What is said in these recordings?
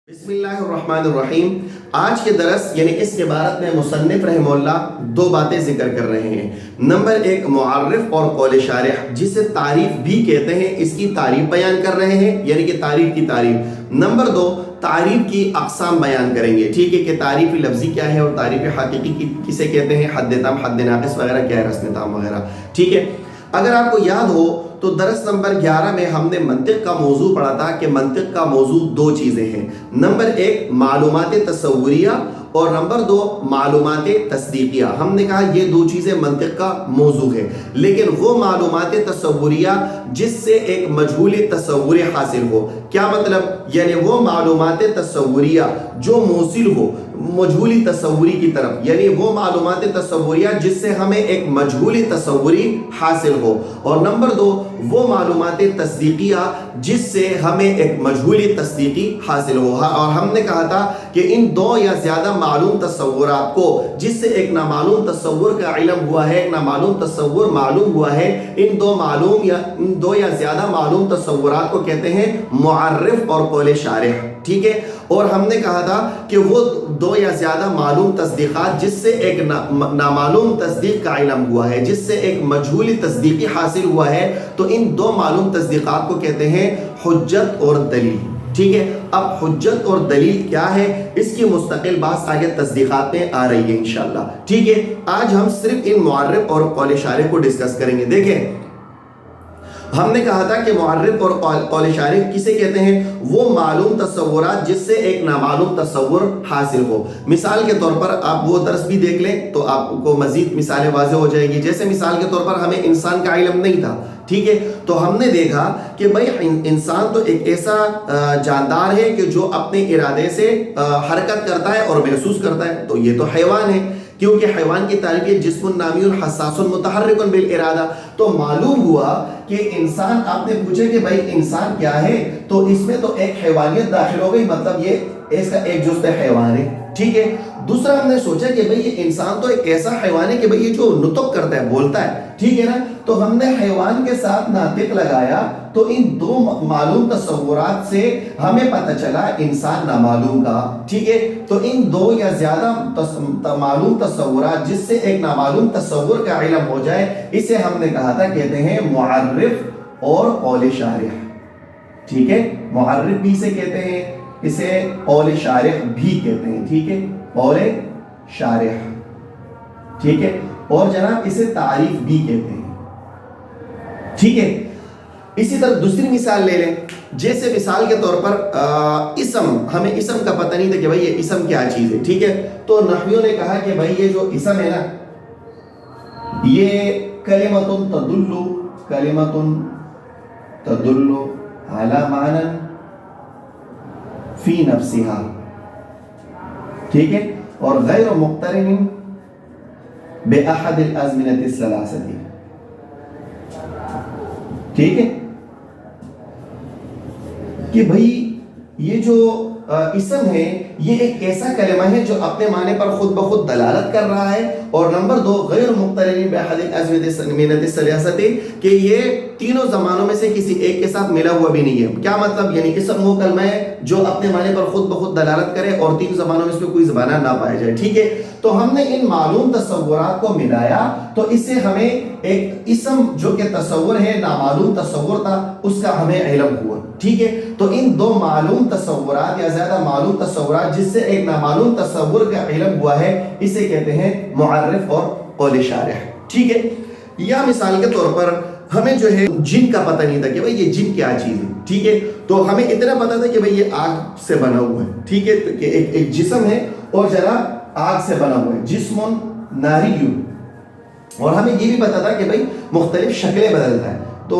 بسم اللہ الرحمن الرحیم۔ آج کے درس یعنی اس عبارت میں مصنف رحمہ اللہ دو باتیں ذکر کر رہے ہیں۔ نمبر ایک معرف اور قول شارح، جسے تعریف بھی کہتے ہیں، اس کی تعریف بیان کر رہے ہیں، یعنی کہ تعریف کی تعریف۔ نمبر دو تعریف کی اقسام بیان کریں گے، ٹھیک ہے، کہ تعریف لفظی کیا ہے اور تعریف حقیقی کسے کہتے ہیں، حد تام، حد ناقص وغیرہ کیا ہے، رسم تام وغیرہ، ٹھیک ہے۔ اگر آپ کو یاد ہو تو درس نمبر 11 میں ہم نے منطق کا موضوع پڑھا تھا کہ منطق کا موضوع دو چیزیں ہیں۔ نمبر ایک معلومات تصوریہ اور نمبر دو معلومات تصدیقیہ۔ ہم نے کہا یہ دو چیزیں منطق کا موضوع ہے، لیکن وہ معلومات تصوریہ جس سے ایک مجہول تصور حاصل ہو۔ کیا مطلب؟ یعنی وہ معلومات تصوریہ جو موصل ہو مجہولی تصوری کی طرف، یعنی وہ معلومات تصوریہ جس سے ہمیں ایک مجہولی تصوری حاصل ہو۔ اور نمبر دو وہ معلومات تصدیقیہ جس سے ہمیں ایک مجہولی تصدیقی حاصل ہو۔ اور ہم نے کہا تھا کہ ان دو یا زیادہ معلوم تصورات کو، جس سے ایک نامعلوم تصور کا علم ہوا ہے، ایک نامعلوم تصور معلوم ہوا ہے، ان دو یا زیادہ معلوم تصورات کو کہتے ہیں معرف اور قول شارح، ٹھیک ہے۔ اور ہم نے کہا تھا کہ وہ دو یا زیادہ معلوم تصدیقات جس سے ایک نامعلوم تصدیق کا علم ہوا ہے، جس سے ایک مجہولی تصدیقی حاصل ہوا ہے، تو ان دو معلوم تصدیقات کو کہتے ہیں حجت اور دلیل، ٹھیک ہے۔ اب حجت اور دلیل کیا ہے، اس کی مستقل بحث آگے تصدیقات میں آ رہی ہے انشاءاللہ، ٹھیک ہے۔ آج ہم صرف ان معرف اور قول شارح کو ڈسکس کریں گے۔ دیکھیں، ہم نے کہا تھا کہ معرف اور قول شارح کسے کہتے ہیں؟ وہ معلوم تصورات جس سے ایک نامعلوم تصور حاصل ہو۔ مثال کے طور پر آپ وہ درس بھی دیکھ لیں تو آپ کو مزید مثالیں واضح ہو جائے گی۔ جیسے مثال کے طور پر ہمیں انسان کا علم نہیں تھا، ٹھیک ہے، تو ہم نے دیکھا کہ بھائی انسان تو ایک ایسا جاندار ہے کہ جو اپنے ارادے سے حرکت کرتا ہے اور محسوس کرتا ہے، تو یہ تو حیوان ہے، کیونکہ حیوان کی تعریف ہے جسم نامی حساس متحرک بالارادہ۔ تو معلوم ہوا کہ انسان، آپ نے پوچھے کہ بھائی انسان کیا ہے، تو اس میں تو ایک حیوانیت داخل ہو گئی، مطلب یہ اس کا ایک جزء حیوان ہے، ٹھیک ہے۔ دوسرا ہم نے سوچا کہ بھئی یہ انسان تو ایک ایسا حیوان ہے کہ بھئی یہ جو نطق کرتا ہے، بولتا ہے، ٹھیک ہے نا، تو ہم نے حیوان کے ساتھ ناطق لگایا، تو ان دو معلوم تصورات سے ہمیں پتہ چلا انسان نامعلوم کا، ٹھیک ہے۔ تو ان دو یا زیادہ معلوم تصورات جس سے ایک نامعلوم تصور کا علم ہو جائے، اسے ہم نے کہا تھا کہتے ہیں معرف اور قول شارح، ٹھیک ہے۔ معرف بھی اسے کہتے ہیں، اسے قول شارح بھی کہتے ہیں، ٹھیک ہے، قول شارح، ٹھیک ہے، اور جناب اسے تعریف بھی کہتے ہیں، ٹھیک ہے۔ اسی طرح دوسری مثال لے لیں، جیسے مثال کے طور پر اسم، ہمیں اسم کا پتہ نہیں تھا کہ بھئی یہ اسم کیا چیز ہے، ٹھیک ہے، تو نحویوں نے کہا کہ بھئی یہ جو اسم ہے نا، یہ کلمۃ تدل علی معنی فی نفسها، ٹھیک ہے، اور غیر مقترن بأحد الازمنة الثلاثة، ٹھیک ہے، کہ بھئی یہ جو اسم ہے یہ ایک ایسا کلمہ ہے جو اپنے معنی پر خود بخود دلالت کر رہا ہے، اور نمبر دو غیر مقترن بأحد الازمنة الثلاثة، کہ یہ تینوں زمانوں میں سے کسی ایک کے ساتھ ملا ہوا بھی نہیں ہے۔ کیا مطلب؟ یعنی اسم وہ کلمہ ہے جو اپنے معنی پر خود بخود دلالت کرے اور تین زمانوں میں اس میں کوئی زبانہ نہ پایا جائے، ٹھیک ہے۔ تو ہم نے ان معلوم تصورات کو ملایا، تو اس سے ہمیں ایک اسم جو کہ تصور ہے، نامعلوم تصور تھا، اس کا ہمیں علم ہوا، ٹھیک ہے۔ تو ان دو معلوم تصورات یا زیادہ معلوم تصورات جس سے ایک نامعلوم تصور کا علم ہوا ہے، اسے کہتے ہیں معرف اور قول شارح، ٹھیک ہے۔ یا مثال کے طور پر ہمیں جو ہے جن کا پتہ نہیں تھا کہ بھئی یہ جن کیا چیز ہے، ٹھیک ہے، تو ہمیں اتنا پتہ تھا کہ بھئی یہ آگ سے بنا ہوا ہے، ٹھیک ہے، کہ ایک جسم ہے اور جناب آگ سے بنا ہوا ہے، جسم ناری، اور ہمیں یہ بھی پتہ تھا کہ بھئی مختلف شکلیں بدلتا ہے، تو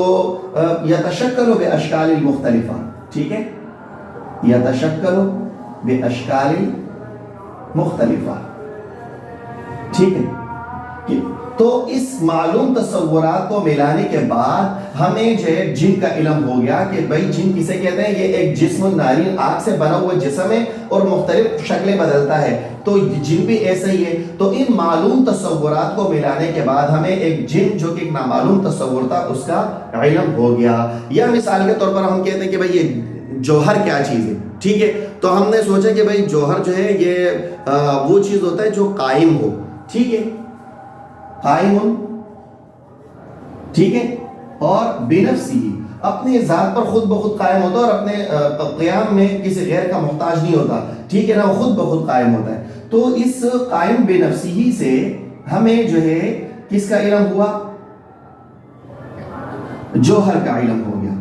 یتشکل باشکال مختلفہ، ٹھیک ہے، یتشکل باشکال مختلفہ، ٹھیک ہے۔ تو اس معلوم تصورات کو ملانے کے بعد ہمیں جو ہے جن کا علم ہو گیا کہ بھئی جن کسے کہتے ہیں، یہ ایک جسم ناری، آگ سے بنا ہوا جسم ہے اور مختلف شکلیں بدلتا ہے، تو جن بھی ایسا ہی ہے۔ تو ان معلوم تصورات کو ملانے کے بعد ہمیں ایک جن جو کہ ایک نامعلوم تصور تھا اس کا علم ہو گیا۔ یا مثال کے طور پر ہم کہتے ہیں کہ بھئی یہ جوہر کیا چیز ہے. ٹھیک ہے, تو ہم نے سوچا کہ بھائی جوہر جو ہے یہ وہ چیز ہوتا ہے جو قائم ہو. ٹھیک ہے, قائم, ٹھیک ہے, اور بنفسی, اپنی ذات پر خود بخود قائم ہوتا ہے اور اپنے قیام میں کسی غیر کا محتاج نہیں ہوتا. ٹھیک ہے نا, خود بخود قائم ہوتا ہے. تو اس قائم بنفسی ہی سے ہمیں جو ہے کس کا علم ہوا؟ جوہر کا علم ہو گیا.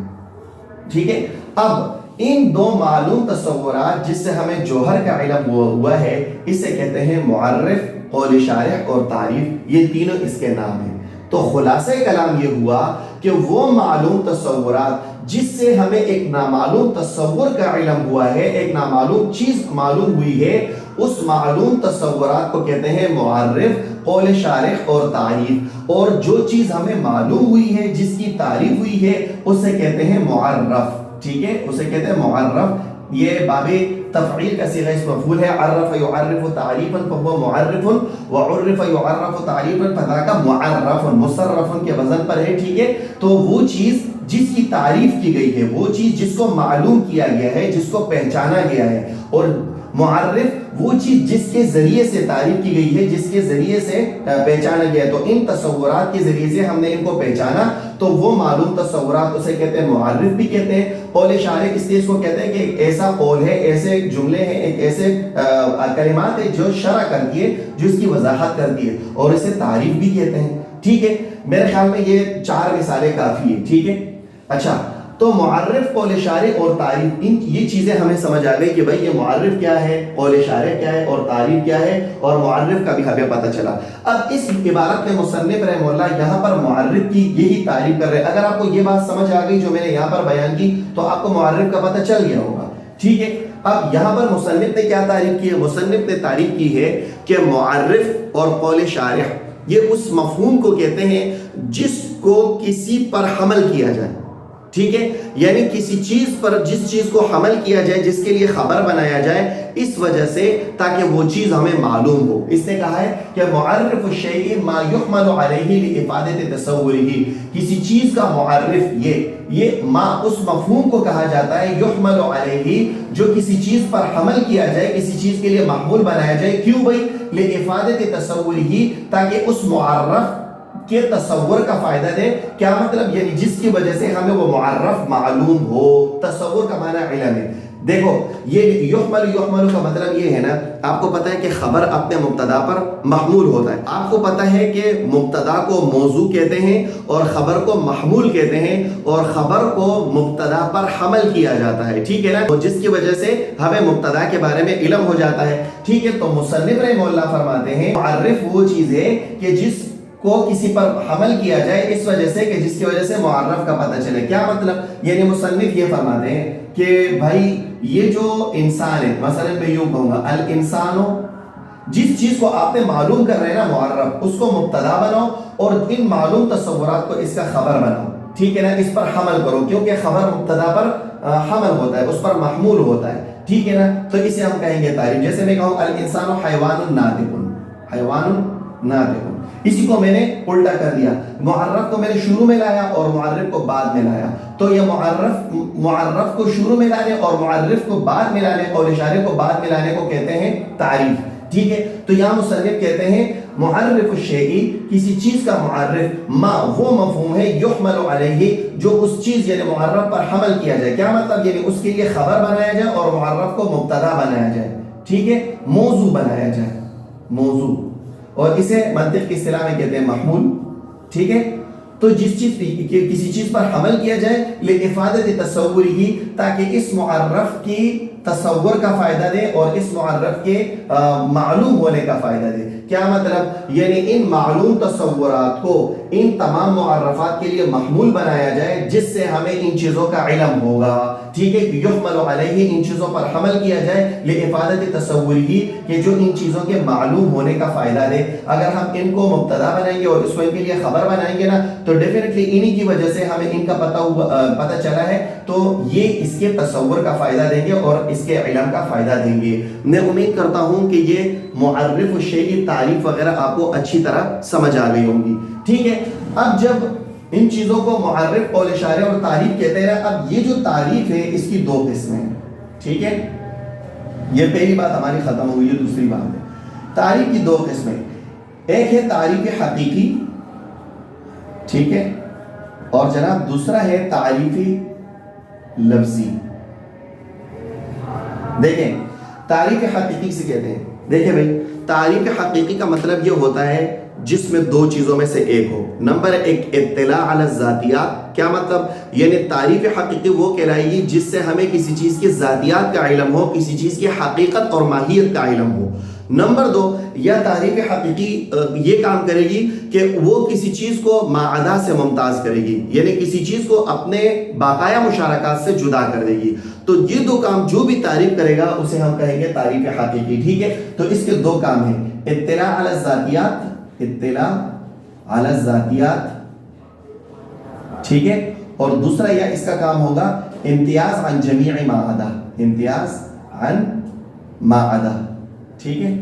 ٹھیک ہے, اب ان دو معلوم تصورات جس سے ہمیں جوہر کا علم ہوا ہے, اسے کہتے ہیں معرف, قول شارح اور تعریف. یہ تینوں اس کے نام ہیں. تو خلاصہ کلام یہ ہوا کہ وہ معلوم تصورات جس سے ہمیں ایک نامعلوم تصور کا علم ہوا ہے, ایک نامعلوم چیز معلوم ہوئی ہے, اس معلوم تصورات کو کہتے ہیں معرف, قول شارح اور تعریف. اور جو چیز ہمیں معلوم ہوئی ہے, جس کی تعریف ہوئی ہے, اسے کہتے ہیں معرف. ٹھیک ہے, اسے کہتے ہیں معرف. یہ باب تفعیل کا صیغہ اس مفعول ہے. عرف یعرف تعریفا فهو معرف, وعرف یعرف تعریفا فذاک معرف, مصرف کے وزن پر ہے. ٹھیک ہے, تو وہ چیز جس کی تعریف کی گئی ہے, وہ چیز جس کو معلوم کیا گیا ہے, جس کو پہچانا گیا ہے. اور معرف وہ چیز جس کے ذریعے سے تعریف کی گئی ہے, جس کے ذریعے سے پہچانا گیا ہے. تو ان تصورات کے ذریعے سے ہم نے ان کو پہچانا, تو وہ معلوم تصورات اسے کہتے ہیں معرف بھی کہتے ہیں. قول شارح اس لیے اس کو کہتے ہیں کہ ایک ایسا قول ہے, ایسے جملے ہیں, ایک ایسے کلمات ہیں جو شرح کرتی ہے, جو اس کی وضاحت کرتی ہے, اور اسے تعریف بھی کہتے ہیں. ٹھیک ہے, میرے خیال میں یہ 4 مثالیں کافی ہیں. ٹھیک ہے, اچھا, تو معرف, قول شارح اور تعریف, یہ چیزیں ہمیں سمجھ آ گئی کہ بھائی یہ معرف کیا ہے, قول شارح کیا ہے اور تعریف کیا ہے, اور معرف کا بھی ہمیں پتہ چلا. اب اس عبارت میں مصنف رحمہ اللہ یہاں پر معرف کی یہی تعریف کر رہے ہیں. اگر آپ کو یہ بات سمجھ آ گئی جو میں نے یہاں پر بیان کی, تو آپ کو معرف کا پتہ چل گیا ہوگا. ٹھیک ہے, اب یہاں پر مصنف نے کیا تعریف کی ہے؟ مصنف نے تعریف کی ہے کہ معرف اور قول شارح یہ اس مفہوم کو کہتے ہیں جس کو کسی پر حمل کیا جائے. ٹھیک ہے, یعنی کسی چیز پر جس چیز کو حمل کیا جائے, جس کے لیے خبر بنایا جائے اس وجہ سے تاکہ وہ چیز ہمیں معلوم ہو. اس نے کہا ہے کہ معرف الشیء ما يحمل علیہ لافادۃ تصورہ, کسی چیز کا معرف یہ ما اس مفہوم کو کہا جاتا ہے یحمل علیہ, جو کسی چیز پر حمل کیا جائے, کسی چیز کے لیے محمول بنایا جائے. کیوں بھائی؟ لافادۃ تصورہ, تاکہ اس معرف کے تصور کا فائدہ دے. کیا مطلب؟ یعنی جس کی وجہ سے ہمیں وہ معرف معلوم ہو. تصور کا معنی علم ہے. دیکھو یہ یحمل کا مطلب یہ ہے نا, آپ کو پتا ہے کہ خبر اپنے مبتدا پر محمول ہوتا ہے. آپ کو پتا ہے کہ مبتدا کو موضوع کہتے ہیں اور خبر کو محمول کہتے ہیں, اور خبر کو مبتدا پر حمل کیا جاتا ہے. ٹھیک ہے نا, جس کی وجہ سے ہمیں مبتدا کے بارے میں علم ہو جاتا ہے. ٹھیک ہے, تو مصنف رحمہ اللہ فرماتے ہیں معرف وہ چیز ہے کہ جس کو کسی پر حمل کیا جائے اس وجہ سے کہ جس کی وجہ سے معرف کا پتہ چلے. کیا مطلب؟ یعنی مصنف یہ فرماتے ہیں کہ بھائی یہ جو انسان ہے, مثلا میں یوں کہوں گا الانسانو, جس چیز کو آپ نے معلوم کر رہے ہیں نا معرف, اس کو مبتدا بناؤ اور ان معلوم تصورات کو اس کا خبر بناؤ. ٹھیک ہے نا, اس پر حمل کرو, کیونکہ خبر مبتدا پر حمل ہوتا ہے, اس پر محمول ہوتا ہے. ٹھیک ہے نا, تو اسے ہم کہیں گے تعریف. جیسے میں کہوں الانسان حیوان ناطق, حیوان ناطق, اسی کو میں نے الٹا کر دیا. معرف کو میں نے شروع میں لایا اور معرف کو بعد میں لایا. تو یہ معرف کو شروع میں لانے اور معرف کو بعد میں لانے, قول شارح کو بعد میں لانے کو کہتے ہیں تعریف. ٹھیک ہے, تو یہاں مصنف کہتے ہیں معرف الشیء, کسی چیز کا معرف, ما وہ مفہوم ہے یحمل علیہ, جو اس چیز یعنی معرف پر حمل کیا جائے. کیا مطلب؟ یعنی اس کے لیے خبر بنایا جائے اور معرف کو مبتدا بنایا جائے. ٹھیک ہے, موضوع بنایا جائے, موضوع, اور اسے منطق کی اصطلاح میں کہتے ہیں محمول. ٹھیک ہے, تو جس چیز کسی چیز پر حمل کیا جائے لافادۃ تصورہ, تاکہ اس معرف کی تصور کا فائدہ دے اور اس معرف کے معلوم ہونے کا فائدہ دے. کیا مطلب؟ یعنی ان معلوم تصورات کو ان تمام معرفات کے لیے محمول بنایا جائے جس سے ہمیں ان چیزوں کا علم ہوگا. ٹھیک ہے, یحمل علیہ, ان چیزوں پر حمل کیا جائے لافادۃ تصورہ, کہ جو ان چیزوں کے معلوم ہونے کا فائدہ دے. اگر ہم ان کو مبتدا بنائیں گے اور اس کو ان کے لیے خبر بنائیں گے نا, تو ڈیفینیٹلی انہی کی وجہ سے ہمیں ان کا پتہ چلا ہے, تو یہ اس کے تصور کا فائدہ دیں گے اور اس کے علم کا فائدہ دیں گے. میں امید کرتا ہوں کہ یہ معرف الشیء تعریف وغیرہ آپ کو اچھی طرح سمجھ آ گئی ہوں گی. ٹھیک ہے, اب جب ان چیزوں کو معرف، قول شارح اور تعریف کہتے ہیں. اب یہ جو تعریف ہے اس کی دو قسمیں ہیں. ٹھیک ہے، یہ پہلی بات ہماری ختم ہوئی ہے. دوسری بات ہے تعریف کی دو قسمیں. ایک ہے تعریف حقیقی، ٹھیک ہے، اور جناب دوسرا ہے تعریف لفظی. دیکھیں تعریف حقیقی سے کہتے ہیں، دیکھیں بھائی تعریف حقیقی کا مطلب یہ ہوتا ہے جس میں دو چیزوں میں سے ایک ہو. نمبر ایک اطلاع علی الذاتیات. کیا مطلب؟ یعنی تعریف حقیقی وہ کہلائے گی جس سے ہمیں کسی چیز کی ذاتیات کا علم ہو، کسی چیز کی حقیقت اور ماہیت کا علم ہو. نمبر دو، یا تعریف حقیقی یہ کام کرے گی کہ وہ کسی چیز کو ماعدہ سے ممتاز کرے گی، یعنی کسی چیز کو اپنے باقایا مشارکات سے جدا کر دے گی. تو یہ دو کام جو بھی تعریف کرے گا اسے ہم کہیں گے تعریف حقیقی. ٹھیک ہے، تو اس کے دو کام ہیں، اطلاع علی الذاتیات، اطلاع علی الذاتیات، ٹھیک ہے، اور دوسرا یا اس کا کام ہوگا امتیاز عن جمیع ما عدا، امتیاز عن ما عدا. ٹھیک ہے،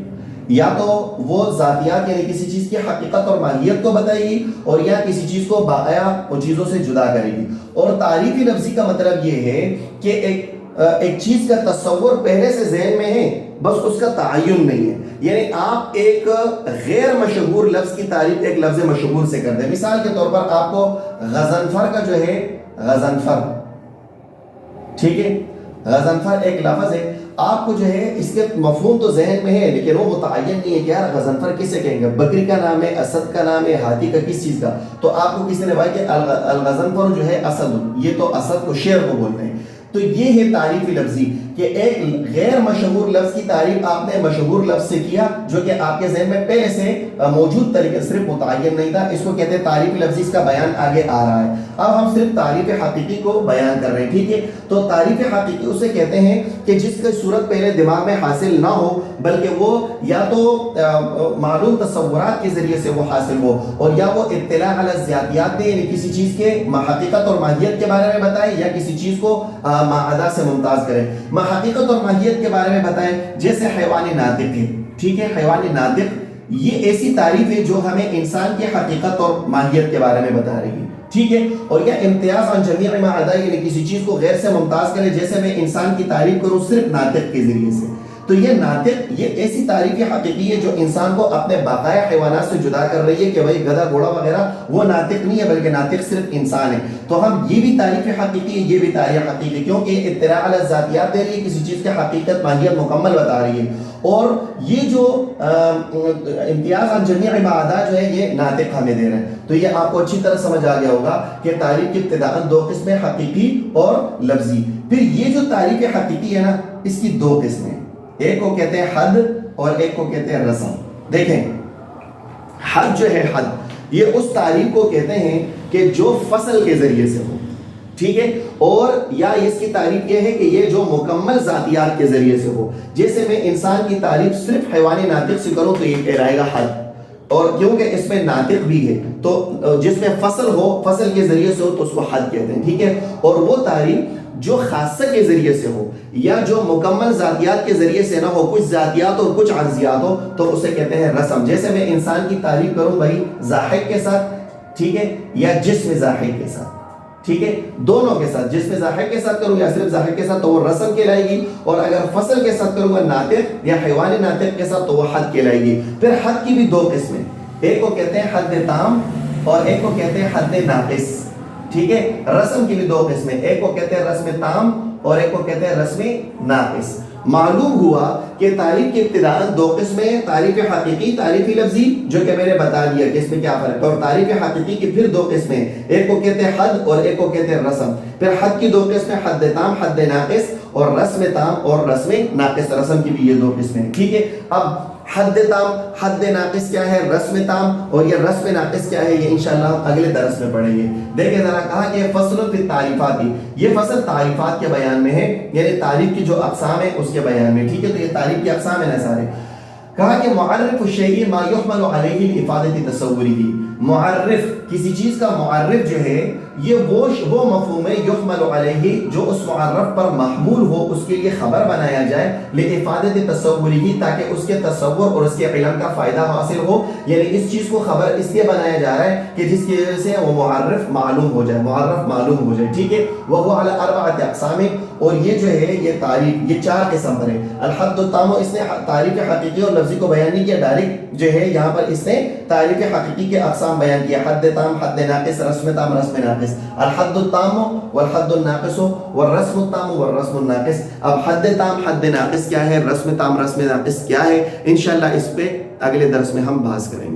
یا تو وہ ذاتیات یعنی کسی چیز کی حقیقت اور ماہیت کو بتائے گی، اور یا کسی چیز کو باقایا ان چیزوں سے جدا کرے گی. اور تعریفی لفظی کا مطلب یہ ہے کہ ایک چیز کا تصور پہلے سے ذہن میں ہے، بس اس کا تعین نہیں ہے. یعنی آپ ایک غیر مشہور لفظ کی تعریف ایک لفظ مشہور سے کر دیں. مثال کے طور پر آپ کو غضنفر کا جو ہے، غضنفر، ٹھیک ہے، غضنفر ایک لفظ ہے، آپ کو جو ہے اس کے مفہوم تو ذہن میں ہے لیکن وہ متعین نہیں ہے کہ یار غضنفر کسے کہیں گے، بکری کا نام ہے، اسد کا نام ہے، ہاتھی کا کس چیز کا. تو آپ کو کسی نے بھائی کہ الغضنفر جو ہے اسد، یہ تو اسد کو شیر کو بولتے ہیں. تو یہ ہے تعریفی لفظی کہ ایک غیر مشہور لفظ کی تعریف آپ نے مشہور لفظ سے کیا جو کہ آپ کے ذہن میں پہلے سے موجود طریقے صرف متعین نہیں تھا. اس کو کہتے ہیں تعریفی لفظی. اس کا بیان آگے آ رہا ہے. اب ہم صرف تعریف حقیقی کو بیان کر رہے ہیں. ٹھیک ہے، تو تعریف حقیقی اسے کہتے ہیں کہ جس کی صورت پہلے دماغ میں حاصل نہ ہو بلکہ وہ یا تو معلوم تصورات کے ذریعے سے وہ حاصل ہو، اور یا وہ اطلاع علی الذاتیات دے، یعنی کسی چیز کے حقیقت اور ماہیت کے بارے میں بتائے، یا کسی چیز کو ماعدہ سے ممتاز کرے. حقیقت اور ماہیت کے بارے میں بتائیں، جیسے حیوان ناطق ہے. ٹھیک ہے، حیوان ناطق یہ ایسی تعریف ہے جو ہمیں انسان کی حقیقت اور ماہیت کے بارے میں بتا رہی ہے. ٹھیک ہے، اور یہ امتیاز عن جمیع ما عدا، یعنی کسی چیز کو غیر سے ممتاز کرے. جیسے میں انسان کی تعریف کروں صرف ناطق کے ذریعے سے، تو یہ ناطق یہ ایسی تعریف حقیقی ہے جو انسان کو اپنے باقایا حیوانات سے جدا کر رہی ہے کہ بھائی گدھا گھوڑا وغیرہ وہ ناطق نہیں ہے بلکہ ناطق صرف انسان ہے. تو ہم یہ بھی تعریف حقیقی ہے، یہ بھی تعریف حقیقی، کیونکہ اطلاع علی الذاتیات دے رہی ہے، کسی چیز کی حقیقت ماہیت مکمل بتا رہی ہے. اور یہ جو امتیاز عن جمیع ما عدا جو ہے یہ ناطق ہمیں دے رہے ہیں. تو یہ آپ کو اچھی طرح سمجھ آ گیا ہوگا کہ تعریف کی ابتداءً دو قسمیں، حقیقی اور لفظی. پھر یہ جو تعریف حقیقی ہے نا، اس کی دو قسمیں، ایک کو کہتے ہیں حد اور ایک کو کہتے ہیں رسم. دیکھیں حد جو ہے، حد یہ اس تعریف کو کہتے ہیں کہ جو فصل کے ذریعے سے ہو. ٹھیک ہے، اور یا اس کی تعریف یہ ہے کہ یہ جو مکمل ذاتیات کے ذریعے سے ہو. جیسے میں انسان کی تعریف صرف حیوان ناطق سے کروں تو یہ کہلائے گا حد، اور کیونکہ اس میں ناطق بھی ہے تو جس میں فصل ہو، فصل کے ذریعے سے ہو تو اس کو حد کہتے ہیں. ٹھیک ہے، اور وہ تعریف جو خاصہ کے ذریعے سے ہو یا جو مکمل ذاتیات کے ذریعے سے نہ ہو، کچھ ذاتیات اور کچھ عرضیات ہو، تو اسے کہتے ہیں رسم. جیسے میں انسان کی تعریف کروں بھائی ضاحک کے ساتھ، ٹھیک ہے، یا جسم ضاحک کے ساتھ. ٹھیک ہے، دونوں کے ساتھ، جسم ضاحک کے ساتھ کروں یا صرف ضاحک کے ساتھ تو وہ رسم کہلائے گی. اور اگر فصل کے ساتھ کروں گا ناطق یا حیوان ناطق کے ساتھ تو وہ حد کہلائے گی. پھر حد کی بھی دو قسمیں، ایک کو کہتے ہیں حد تام اور ایک کو کہتے ہیں حد ناقص. ٹھیک ہے، رسم کی بھی دو قسمیں، ایک کو کہتے ہیں رسم تام اور ایک کو کہتے ہیں رسم ناقص. معلوم ہوا کہ تعریف کی ابتداءً دو قسمیں، تعریف حقیقی، تعریفی لفظی، جو کہ میں نے بتا دیا کہ اس میں کیا فرق ہے. اور تعریف حقیقی کی پھر دو قسمیں، ایک کو کہتے ہیں حد اور ایک کو کہتے ہیں رسم. پھر حد کی دو قسمیں، حد تام، حد ناقص، اور رسم تام اور رسم ناقص. رسم کی بھی یہ دو قسمیں. ٹھیک ہے، اب حد تام، حد ناقص کیا ہے، رسم تام اور یہ رسم ناقص کیا ہے، یہ انشاءاللہ ہم اگلے درس میں پڑھیں گے. دیکھیں ذرا، کہا کہ فصل فی التعریفات، یہ فصل تعریفات کے بیان میں ہے، یعنی تعریف کی جو اقسام ہے اس کے بیان میں. ٹھیک ہے، تو یہ تعریف کی اقسام ہیں سارے. کہا کہ معرف الشیء ما یحمل علیہ الافادۃ تصوری. معرف کسی چیز کا معرف جو ہے یہ وہ مفہوم ہے یحمل علیہ جو اس معرف پر محمول ہو، اس کے لیے خبر بنایا جائے لافادۃ تصورہ تاکہ اس کے تصور اور اس کے علم کا فائدہ حاصل ہو، یعنی اس چیز کو خبر اس لیے بنایا جا رہا ہے کہ جس کی وجہ سے وہ معرف معلوم ہو جائے، معرف معلوم ہو جائے، ٹھیک ہے۔ وهو على 4 اقسام، اور یہ جو ہے یہ تعریف یہ 4 قسم پر ہے۔ الحد التام، اس نے تعریف حقیقی اور لفظی کو بیان نہیں کیا، ڈائریکٹ جو ہے یہاں پر اس نے تعریف حقیقی کے اقسام بیان کیا، حد تام، حد ناقص، رسم تام، رسم ناقص۔ الحد التام والحد الناقص والرسم التام والرسم الناقص۔ اب حد تام حد ناقص کیا ہے، رسم تام رسم ناقص کیا ہے، انشاءاللہ اس پہ اگلے درس میں ہم بحث کریں گے۔